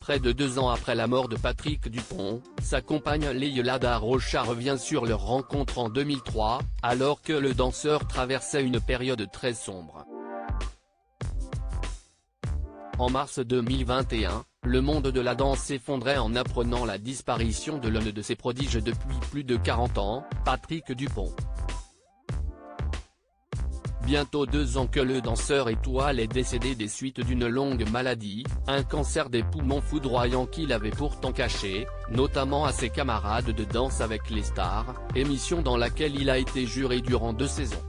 Près de 2 ans après la mort de Patrick Dupont, sa compagne Leila Da Rocha revient sur leur rencontre en 2003, alors que le danseur traversait une période très sombre. En mars 2021, le monde de la danse s'effondrait en apprenant la disparition de l'un de ses prodiges depuis plus de 40 ans, Patrick Dupont. Bientôt 2 ans que le danseur étoile est décédé des suites d'une longue maladie, un cancer des poumons foudroyant qu'il avait pourtant caché, notamment à ses camarades de Danse avec les stars, émission dans laquelle il a été juré durant 2 saisons.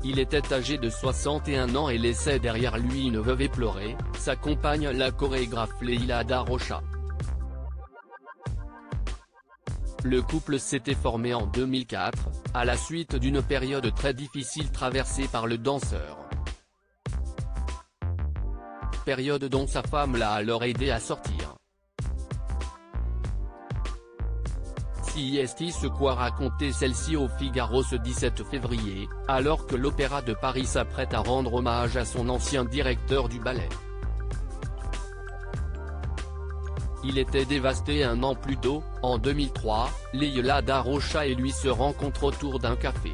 Il était âgé de 61 ans et laissait derrière lui une veuve éplorée, sa compagne la chorégraphe Leila Da Rocha. Le couple s'était formé en 2004, à la suite d'une période très difficile traversée par le danseur. Période dont sa femme l'a alors aidé à sortir. CIST se quoi raconter celle-ci au Figaro ce 17 février, alors que l'Opéra de Paris s'apprête à rendre hommage à son ancien directeur du ballet. Il était dévasté 1 an plus tôt, en 2003, Leila Da Rocha et lui se rencontrent autour d'un café.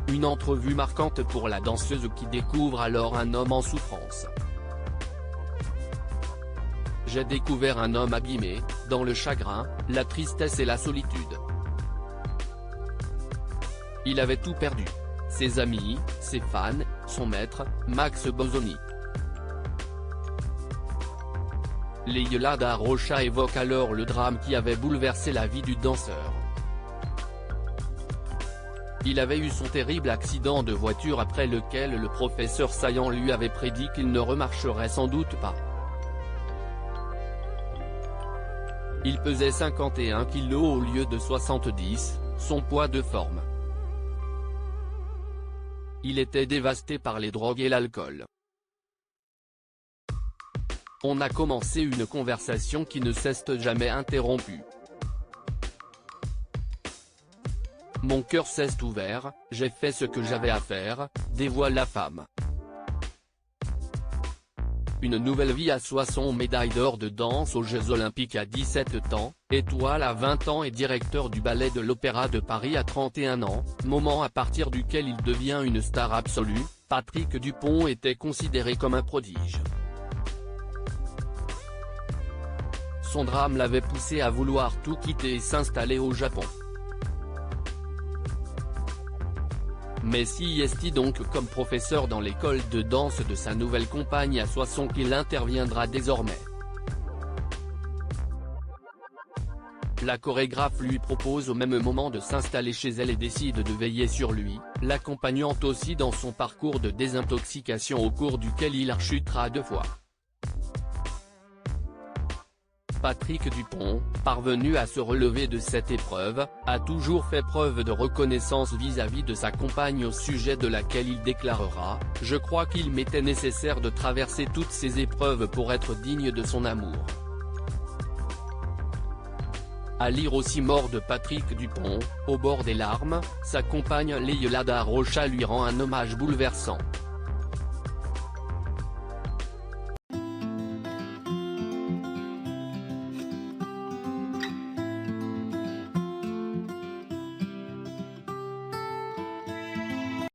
Une entrevue marquante pour la danseuse qui découvre alors un homme en souffrance. J'ai découvert un homme abîmé, dans le chagrin, la tristesse et la solitude. Il avait tout perdu. Ses amis, ses fans, son maître, Max Bozzoni. Leila Da Rocha évoque alors le drame qui avait bouleversé la vie du danseur. Il avait eu son terrible accident de voiture après lequel le professeur Saillant lui avait prédit qu'il ne remarcherait sans doute pas. Il pesait 51 kg au lieu de 70, son poids de forme. Il était dévasté par les drogues et l'alcool. On a commencé une conversation qui ne s'est jamais interrompue. Mon cœur s'est ouvert, j'ai fait ce que j'avais à faire, dévoile la femme. Une nouvelle vie à son médaille d'or de danse aux Jeux Olympiques à 17 ans, étoile à 20 ans et directeur du ballet de l'Opéra de Paris à 31 ans, moment à partir duquel il devient une star absolue, Patrick Dupont était considéré comme un prodige. Son drame l'avait poussé à vouloir tout quitter et s'installer au Japon. Mais CIST donc comme professeur dans l'école de danse de sa nouvelle compagne à Soissons qu'il interviendra désormais. La chorégraphe lui propose au même moment de s'installer chez elle et décide de veiller sur lui, l'accompagnant aussi dans son parcours de désintoxication au cours duquel il rechutera 2 fois. Patrick Dupont, parvenu à se relever de cette épreuve, a toujours fait preuve de reconnaissance vis-à-vis de sa compagne au sujet de laquelle il déclarera « Je crois qu'il m'était nécessaire de traverser toutes ces épreuves pour être digne de son amour ». À lire aussi Mort de Patrick Dupont, au bord des larmes, sa compagne Leila Da Rocha lui rend un hommage bouleversant.